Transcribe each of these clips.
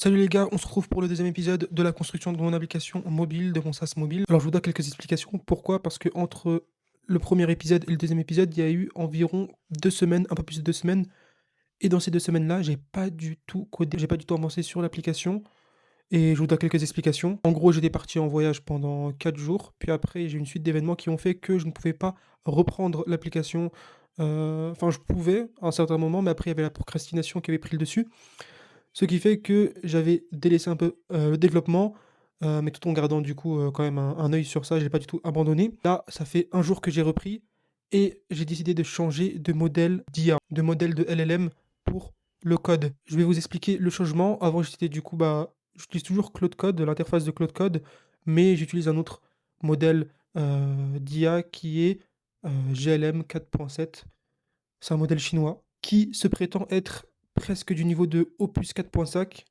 Salut les gars, on se retrouve pour le deuxième épisode de la construction de mon application mobile, de mon SaaS mobile. Alors je vous donne quelques explications. Pourquoi? Parce que entre le premier épisode et le deuxième épisode, il y a eu environ 2 semaines, un peu plus de 2 semaines. Et dans ces 2 semaines-là, j'ai pas du tout codé, j'ai pas du tout avancé sur l'application. Et je vous donne quelques explications. En gros, j'étais parti en voyage pendant 4 jours. Puis après, j'ai eu une suite d'événements qui ont fait que je ne pouvais pas reprendre l'application. Enfin, je pouvais à un certain moment, mais après, il y avait la procrastination qui avait pris le dessus. Ce qui fait que j'avais délaissé un peu, le développement, mais tout en gardant du coup, quand même un œil sur ça, j'ai pas du tout abandonné. Là, ça fait un jour que j'ai repris et j'ai décidé de changer de modèle d'IA, de modèle de LLM pour le code. Je vais vous expliquer le changement. Avant, j'étais du coup, j'utilise toujours Claude Code, l'interface de Claude Code, mais j'utilise un autre modèle, d'IA qui est, GLM 4.7. C'est un modèle chinois qui se prétend être presque du niveau de Opus 4.5,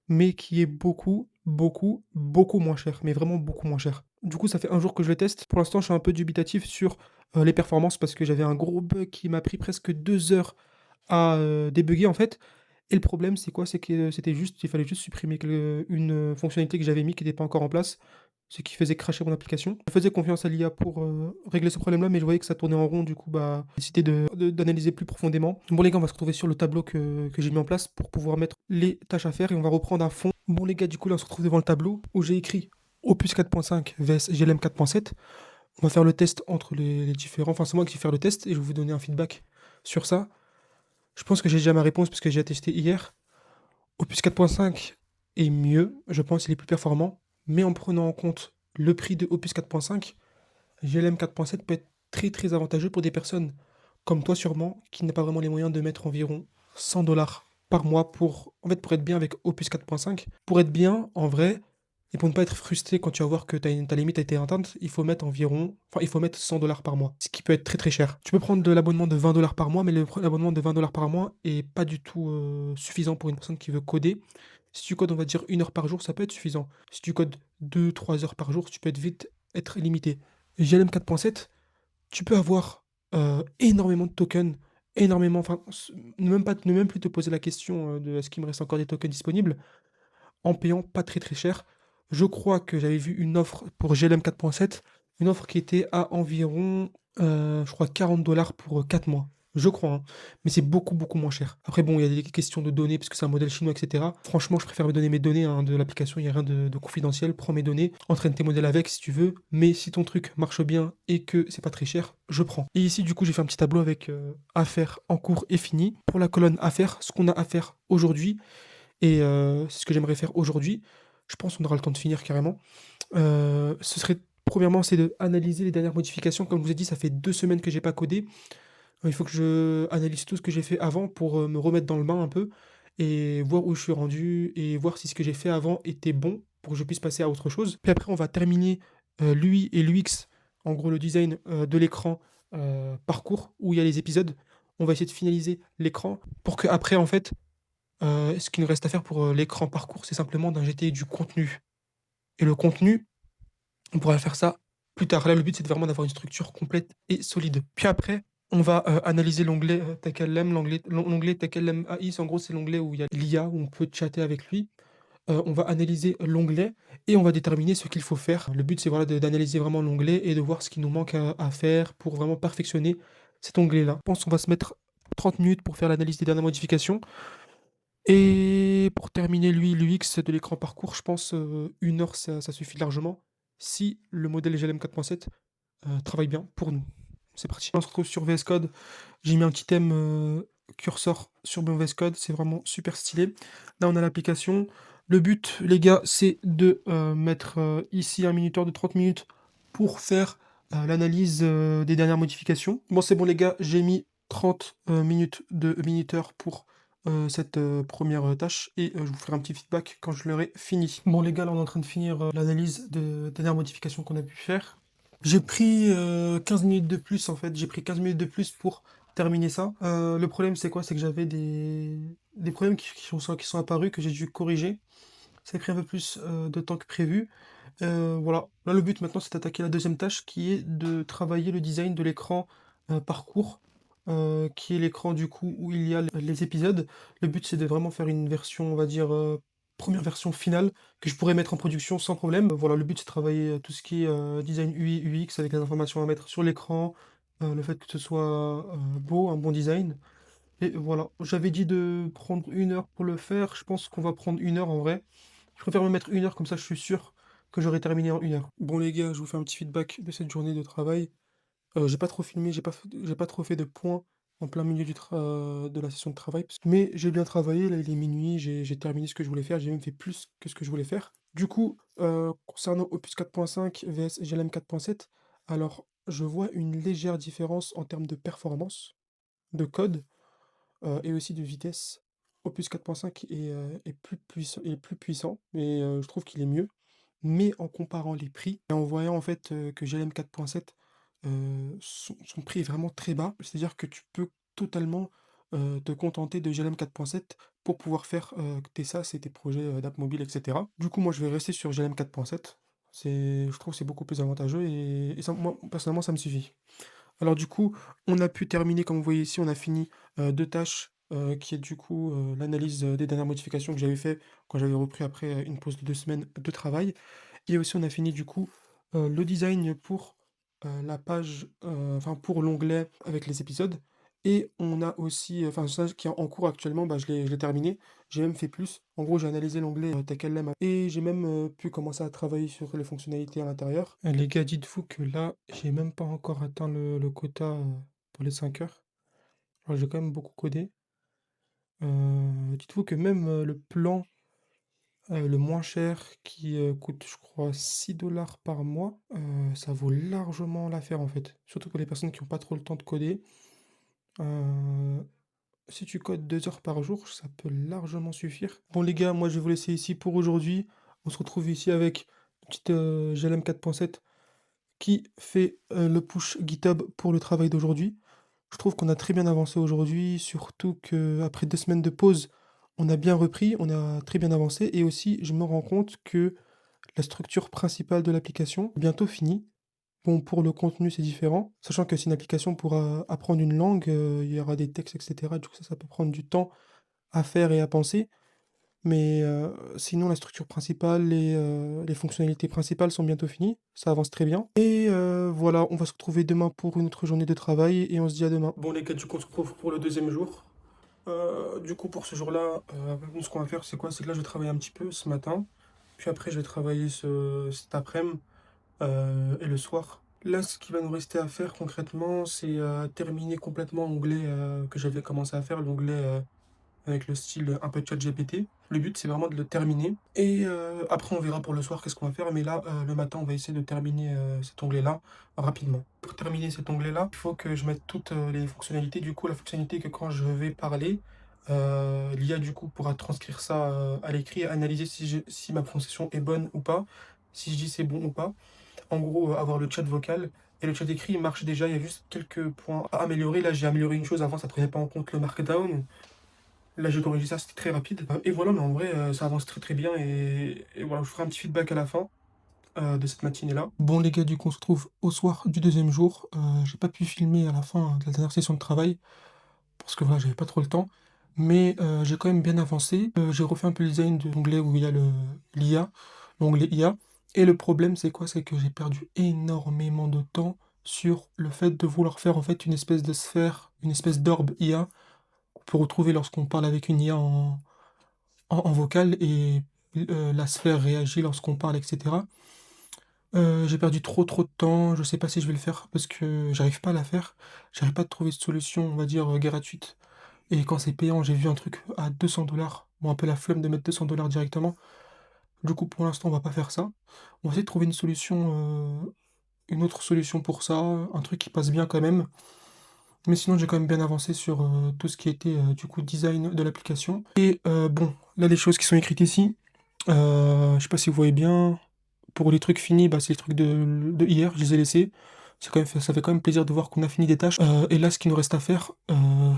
mais qui est beaucoup, beaucoup, beaucoup moins cher, mais vraiment beaucoup moins cher. Du coup, ça fait un jour que je le teste. Pour l'instant, je suis un peu dubitatif sur les performances parce que j'avais un gros bug qui m'a pris presque 2 heures à débugger en fait. Et le problème, c'est quoi? C'est que c'était juste, il fallait juste supprimer une fonctionnalité que j'avais mis qui n'était pas encore en place, ce qui faisait crasher mon application. Je faisais confiance à l'IA pour régler ce problème-là, mais je voyais que ça tournait en rond, du coup, j'ai décidé d'analyser plus profondément. Bon, les gars, on va se retrouver sur le tableau que j'ai mis en place pour pouvoir mettre les tâches à faire et on va reprendre à fond. Bon, les gars, du coup, là, on se retrouve devant le tableau où j'ai écrit Opus 4.5 vs GLM 4.7. On va faire le test entre les différents. Enfin, c'est moi qui vais faire le test et je vais vous donner un feedback sur ça. Je pense que j'ai déjà ma réponse parce que j'ai testé hier. Opus 4.5 est mieux, je pense, il est plus performant, mais en prenant en compte le prix de Opus 4.5, GLM 4.7 peut être très très avantageux pour des personnes comme toi sûrement, qui n'a pas vraiment les moyens de mettre environ 100 dollars par mois pour être bien avec Opus 4.5. Pour être bien, en vrai, et pour ne pas être frustré quand tu vas voir que ta limite a été atteinte, il faut mettre 100 dollars par mois, ce qui peut être très très cher. Tu peux prendre de l'abonnement de 20 dollars par mois, mais l'abonnement de 20 dollars par mois est pas du tout suffisant pour une personne qui veut coder. Si tu codes, on va dire 1 heure par jour, ça peut être suffisant. Si tu codes 2, 3 heures par jour, tu peux vite être limité. GLM 4.7, tu peux avoir énormément de tokens, énormément, enfin, ne même plus te poser la question de est-ce qu'il me reste encore des tokens disponibles en payant pas très très cher. Je crois que j'avais vu une offre pour GLM 4.7, une offre qui était à environ, je crois 40 dollars pour 4 mois. Je crois, hein. Mais c'est beaucoup, beaucoup moins cher. Après, bon, il y a des questions de données, parce que c'est un modèle chinois, etc. Franchement, je préfère me donner mes données hein, de l'application, il n'y a rien de confidentiel. Prends mes données, entraîne tes modèles avec si tu veux. Mais si ton truc marche bien et que c'est pas très cher, je prends. Et ici, du coup, j'ai fait un petit tableau avec affaires en cours et fini. Pour la colonne affaires, ce qu'on a à faire aujourd'hui, et c'est ce que j'aimerais faire aujourd'hui. Je pense qu'on aura le temps de finir carrément. Ce serait premièrement, c'est d'analyser les dernières modifications. Comme je vous ai dit, ça fait 2 semaines que j'ai pas codé. Il faut que je analyse tout ce que j'ai fait avant pour, me remettre dans le bain un peu et voir où je suis rendu et voir si ce que j'ai fait avant était bon pour que je puisse passer à autre chose. Puis après, on va terminer, l'UI et l'UX, en gros le design, de l'écran, parcours où il y a les épisodes. On va essayer de finaliser l'écran pour qu'après en fait, ce qu'il nous reste à faire pour, l'écran parcours, c'est simplement d'injecter du contenu et le contenu, on pourra faire ça plus tard. Là, le but, c'est vraiment d'avoir une structure complète et solide. Puis après, on va, analyser l'onglet, TechLM, l'onglet TechLM AI, c'est en gros, c'est l'onglet où il y a l'IA, où on peut chatter avec lui. On va analyser l'onglet et on va déterminer ce qu'il faut faire. Le but, c'est voilà, d'analyser vraiment l'onglet et de voir ce qui nous manque à faire pour vraiment perfectionner cet onglet-là. Je pense qu'on va se mettre 30 minutes pour faire l'analyse des dernières modifications. Et pour terminer, lui, l'UX de l'écran parcours, je pense 1 heure, ça suffit largement. Si le modèle GLM 4.7 travaille bien pour nous. C'est parti. On se retrouve sur VS Code. J'ai mis un petit thème curseur sur mon VS Code. C'est vraiment super stylé. Là, on a l'application. Le but, les gars, c'est de mettre ici un minuteur de 30 minutes pour faire l'analyse des dernières modifications. Bon, c'est bon, les gars, j'ai mis 30 minutes de minuteur pour cette première tâche et je vous ferai un petit feedback quand je l'aurai fini. Bon, les gars, là, on est en train de finir l'analyse des dernières modifications qu'on a pu faire. J'ai pris 15 minutes de plus en fait, j'ai pris 15 minutes de plus pour terminer ça. Le problème c'est quoi? C'est que j'avais des problèmes qui sont apparus, que j'ai dû corriger. Ça a pris un peu plus de temps que prévu. Voilà. Là le but maintenant c'est d'attaquer la deuxième tâche qui est de travailler le design de l'écran parcours, qui est l'écran du coup où il y a les épisodes. Le but c'est de vraiment faire une version on va dire première version finale que je pourrais mettre en production sans problème. Voilà, le but c'est de travailler tout ce qui est design UI, UX avec les informations à mettre sur l'écran, le fait que ce soit beau, un bon design. Et voilà, j'avais dit de prendre 1 heure pour le faire. Je pense qu'on va prendre 1 heure en vrai. Je préfère me mettre 1 heure, comme ça je suis sûr que j'aurai terminé en 1 heure. Bon les gars, je vous fais un petit feedback de cette journée de travail. J'ai pas trop filmé, j'ai pas trop fait de points en plein milieu de la session de travail. Mais j'ai bien travaillé, là il est minuit, j'ai terminé ce que je voulais faire, j'ai même fait plus que ce que je voulais faire. Du coup, concernant Opus 4.5 vs GLM 4.7, alors je vois une légère différence en termes de performance, de code, et aussi de vitesse. Opus 4.5 est plus puissant, mais je trouve qu'il est mieux. Mais en comparant les prix et en voyant en fait, que GLM 4.7, son prix est vraiment très bas. C'est-à-dire que tu peux totalement, te contenter de GLM 4.7 pour pouvoir faire, tes SaaS et tes projets, d'app mobile et cetera. Du coup, moi, je vais rester sur GLM 4.7. Je trouve que c'est beaucoup plus avantageux et ça moi, personnellement, ça me suffit. Alors du coup, on a pu terminer, comme vous voyez ici, on a fini 2 tâches, qui est du coup, l'analyse, des dernières modifications que j'avais fait quand j'avais repris après, une pause de 2 semaines de travail. Et aussi on a fini du coup, le design pour, la page, enfin pour l'onglet avec les épisodes. Et on a aussi, enfin ça qui est en cours actuellement, bah, je l'ai terminé. J'ai même fait plus. En gros, j'ai analysé l'onglet, tel quel l'aime et j'ai même, pu commencer à travailler sur les fonctionnalités à l'intérieur. Les gars, dites-vous que là, j'ai même pas encore atteint le quota, pour les 5 heures. Alors j'ai quand même beaucoup codé. Dites-vous que même, le plan, le moins cher qui, coûte je crois 6 $ par mois, ça vaut largement l'affaire en fait. Surtout pour les personnes qui ont pas trop le temps de coder. Heu, Si tu codes 2 heures par jour, ça peut largement suffire. Bon les gars, moi je vais vous laisser ici pour aujourd'hui. On se retrouve ici avec une petite, GLM 4.7 qui fait, le push GitHub pour le travail d'aujourd'hui. Je trouve qu'on a très bien avancé aujourd'hui, surtout qu'après 2 semaines de pause, on a bien repris, on a très bien avancé et aussi je me rends compte que la structure principale de l'application est bientôt finie. Bon, pour le contenu, c'est différent, sachant que c'est une application pour, apprendre une langue, il y aura des textes et cetera. Du coup, ça peut prendre du temps à faire et à penser. Mais, sinon la structure principale, les fonctionnalités principales sont bientôt finies. Ça avance très bien et voilà, on va se retrouver demain pour une autre journée de travail et on se dit à demain. Bon les gars, du coup, on se retrouve pour le deuxième jour. Du coup, pour ce jour-là, nous, ce qu'on va faire, c'est quoi? C'est que là, je vais travailler un petit peu ce matin, puis après, je vais travailler cet après-midi et le soir. Là, ce qui va nous rester à faire concrètement, c'est terminer complètement l'onglet que j'avais commencé à faire, l'onglet avec le style un peu ChatGPT. Le but, c'est vraiment de le terminer. Et après, on verra pour le soir qu'est-ce qu'on va faire. Mais là, le matin, on va essayer de terminer cet onglet-là rapidement. Pour terminer cet onglet-là, il faut que je mette toutes les fonctionnalités. Du coup, la fonctionnalité que quand je vais parler, l'IA du coup pourra transcrire ça à l'écrit, analyser si ma prononciation est bonne ou pas, si je dis c'est bon ou pas. En gros, avoir le chat vocal. Et le chat écrit marche déjà, il y a juste quelques points à améliorer. Là, j'ai amélioré une chose, avant ça prenait pas en compte le markdown. Là, j'ai corrigé ça, c'était très rapide. Et voilà, mais en vrai, ça avance très très bien. Et voilà, je vous ferai un petit feedback à la fin de cette matinée-là. Bon, les gars, du coup, on se retrouve au soir du deuxième jour. J'ai pas pu filmer à la fin de la dernière session de travail parce que voilà, j'avais pas trop le temps. Mais j'ai quand même bien avancé. J'ai refait un peu le design de l'onglet où il y a l'IA, l'onglet IA. Et le problème, c'est quoi? C'est que j'ai perdu énormément de temps sur le fait de vouloir faire en fait une espèce de sphère, une espèce d'orbe IA qu'on peut retrouver lorsqu'on parle avec une IA en vocal et la sphère réagit lorsqu'on parle, et cetera. J'ai perdu trop de temps, je sais pas si je vais le faire parce que j'arrive pas à la faire. J'arrive pas à trouver de solution, on va dire, gratuite et quand c'est payant, j'ai vu un truc à 200 $. Bon, un peu la flemme de mettre 200 $ directement. Du coup, pour l'instant, on va pas faire ça. On va essayer de trouver une autre solution pour ça, un truc qui passe bien quand même. Mais sinon, j'ai quand même bien avancé sur, tout ce qui était, du coup, design de l'application et bon, là, les choses qui sont écrites ici, je sais pas si vous voyez bien. Pour les trucs finis, bah, c'est les trucs de hier, je les ai laissés. Ça fait quand même plaisir de voir qu'on a fini des tâches. Et là, ce qu'il nous reste à faire,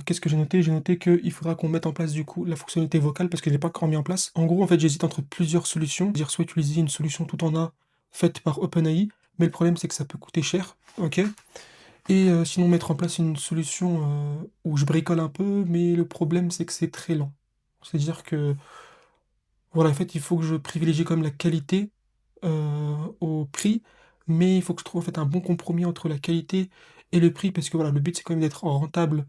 qu'est-ce que j'ai noté? J'ai noté qu'il faudra qu'on mette en place du coup la fonctionnalité vocale parce que je l'ai pas encore mis en place. En gros, en fait, j'hésite entre plusieurs solutions. C'est-à-dire soit utiliser une solution tout en A faite par OpenAI, mais le problème c'est que ça peut coûter cher, ok? Et sinon mettre en place une solution où je bricole un peu, mais le problème c'est que c'est très lent. C'est-à-dire que Voilà, en fait, il faut que je privilégie quand même la qualité, au prix, mais il faut que je trouve, en fait, un bon compromis entre la qualité et le prix parce que, voilà, le but, c'est quand même d'être rentable,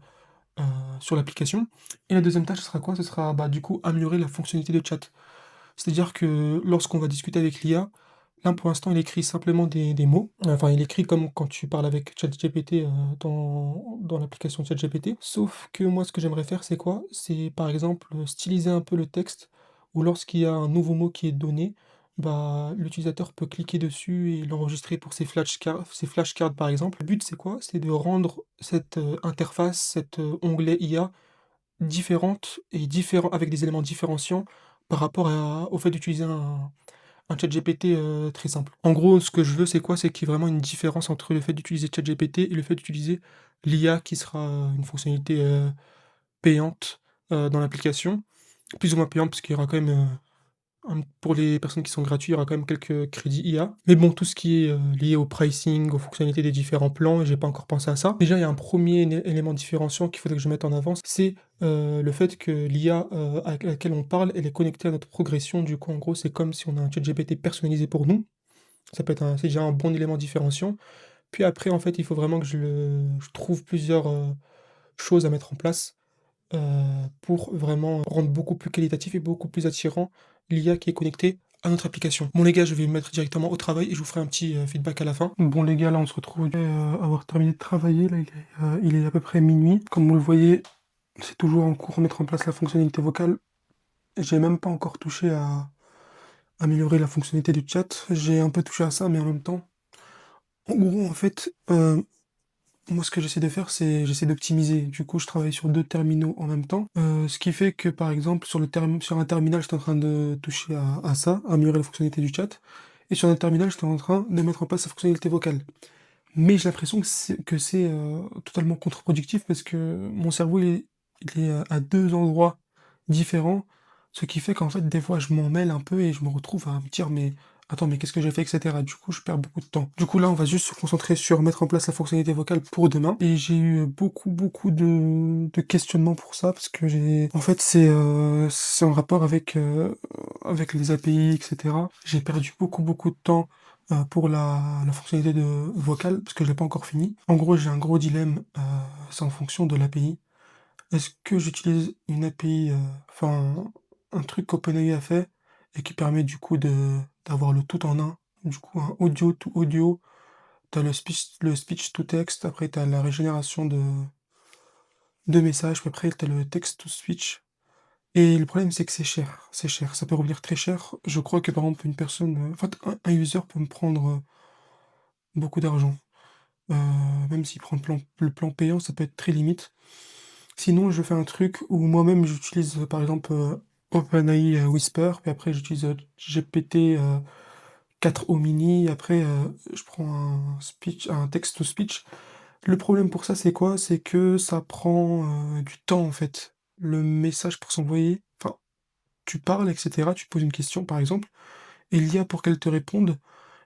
heu, sur l'application et la deuxième tâche, ce sera quoi? Ce sera, bah, du coup, améliorer la fonctionnalité de chat. C'est-à-dire que lorsqu'on va discuter avec l'IA, là, pour l'instant, il écrit simplement des mots. Enfin, il écrit comme quand tu parles avec ChatGPT, dans l'application ChatGPT. Sauf que moi, ce que j'aimerais faire, c'est quoi? C'est, par exemple, styliser un peu le texte ou lorsqu'il y a un nouveau mot qui est donné, bah, l'utilisateur peut cliquer dessus et l'enregistrer pour ses flashcards, par exemple. Le but, c'est quoi? C'est de rendre cette, interface, cet, onglet IA différente et différent avec des éléments différenciants par rapport au fait d'utiliser un ChatGPT, très simple. En gros, ce que je veux, c'est quoi? C'est qu'il y ait vraiment une différence entre le fait d'utiliser ChatGPT et le fait d'utiliser l'IA qui sera, une fonctionnalité, payante, dans l'application. Plus ou moins payante parce qu'il y aura quand même, pour les personnes qui sont gratuits, il y aura quand même quelques crédits IA. Mais bon, tout ce qui est, lié au pricing, aux fonctionnalités des différents plans, j'ai pas encore pensé à ça. Déjà, il y a un premier élément différenciant qu'il faudrait que je mette en avant, c'est, le fait que l'IA, avec laquelle on parle, elle est connectée à notre progression. Du coup, en gros, c'est comme si on a un ChatGPT personnalisé pour nous. Ça peut être c'est déjà un bon élément différenciant. Puis après, en fait, il faut vraiment que je trouve plusieurs, choses à mettre en place heu, pour vraiment rendre beaucoup plus qualitatif et beaucoup plus attirant l'IA qui est connectée à notre application. Bon les gars, je vais me mettre directement au travail et je vous ferai un petit, feedback à la fin. Bon les gars, là on se retrouve après, avoir terminé de travailler, là il est à peu près minuit. Comme vous le voyez, c'est toujours en cours, mettre en place la fonctionnalité vocale. J'ai même pas encore touché à améliorer la fonctionnalité du chat. J'ai un peu touché à ça, mais en même temps, en gros en fait, moi, ce que j'essaie de faire, c'est j'essaie d'optimiser. Du coup, je travaille sur 2 terminaux en même temps, ce qui fait que, par exemple, sur un terminal, j'étais en train de toucher à ça, à améliorer la fonctionnalité du chat et sur un terminal, j'étais en train de mettre en place la fonctionnalité vocale. Mais j'ai l'impression que c'est, totalement contre-productif parce que mon cerveau, il est, à 2 endroits différents, ce qui fait qu'en fait, des fois, je m'en mêle un peu et je me retrouve à me dire: «Mais attends, mais qu'est-ce que j'ai fait?» et cetera. Du coup, je perds beaucoup de temps. Du coup, là, on va juste se concentrer sur mettre en place la fonctionnalité vocale pour demain et j'ai eu beaucoup, beaucoup de questionnements pour ça parce que en fait, c'est en rapport avec les API et cetera. J'ai perdu beaucoup, beaucoup de temps pour la fonctionnalité de vocale, parce que je l'ai pas encore fini. En gros, j'ai un gros dilemme, c'est en fonction de l'API. Est-ce que j'utilise une API, enfin, un truc qu'OpenAI a fait et qui permet du coup d'avoir le tout en un, du coup un audio to audio, t'as le speech to text, après t'as la régénération de messages, puis après t'as le text to speech et le problème c'est que c'est cher, ça peut revenir très cher. Je crois que par exemple une personne, enfin un user peut me prendre, beaucoup d'argent. Heu, même s'il prend le plan payant, ça peut être très limite. Sinon, je fais un truc où moi-même j'utilise, par exemple, OpenAI, Whisper, puis après j'utilise, GPT, 4o mini, après, je prends un text to speech. Le problème pour ça, c'est quoi? C'est que ça prend, du temps, en fait. Le message pour s'envoyer, enfin, tu parles et cetera, tu poses une question, par exemple, et l'IA pour qu'elle te réponde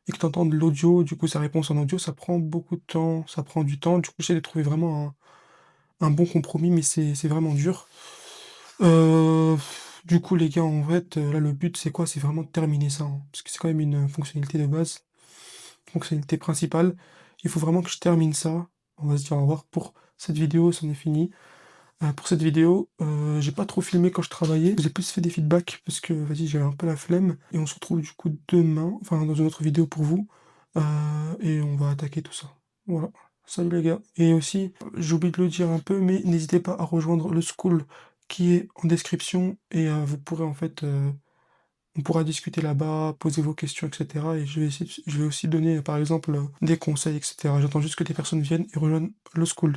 et que tu entendes l'audio, du coup sa réponse en audio, ça prend beaucoup de temps, ça prend du temps. Du coup, j'essaie de trouver vraiment un bon compromis, mais c'est vraiment dur. Heu, du coup, les gars, en fait, là, le but, c'est quoi? C'est vraiment de terminer ça, hein, parce que c'est quand même une fonctionnalité de base, fonctionnalité principale. Il faut vraiment que je termine ça. On va se dire au revoir pour cette vidéo, c'en est fini. Pour cette vidéo, j'ai pas trop filmé quand je travaillais, j'ai plus fait des feedbacks parce que, vas-y, j'avais un peu la flemme et on se retrouve du coup demain, enfin dans une autre vidéo pour vous, heu et on va attaquer tout ça. Voilà. Salut les gars et aussi, j'ai oublié de le dire un peu, mais n'hésitez pas à rejoindre le school qui est en description et vous pourrez en fait, on pourra discuter là-bas, poser vos questions et cetera et je vais aussi donner, par exemple, des conseils et cetera. J'attends juste que des personnes viennent et rejoignent le school.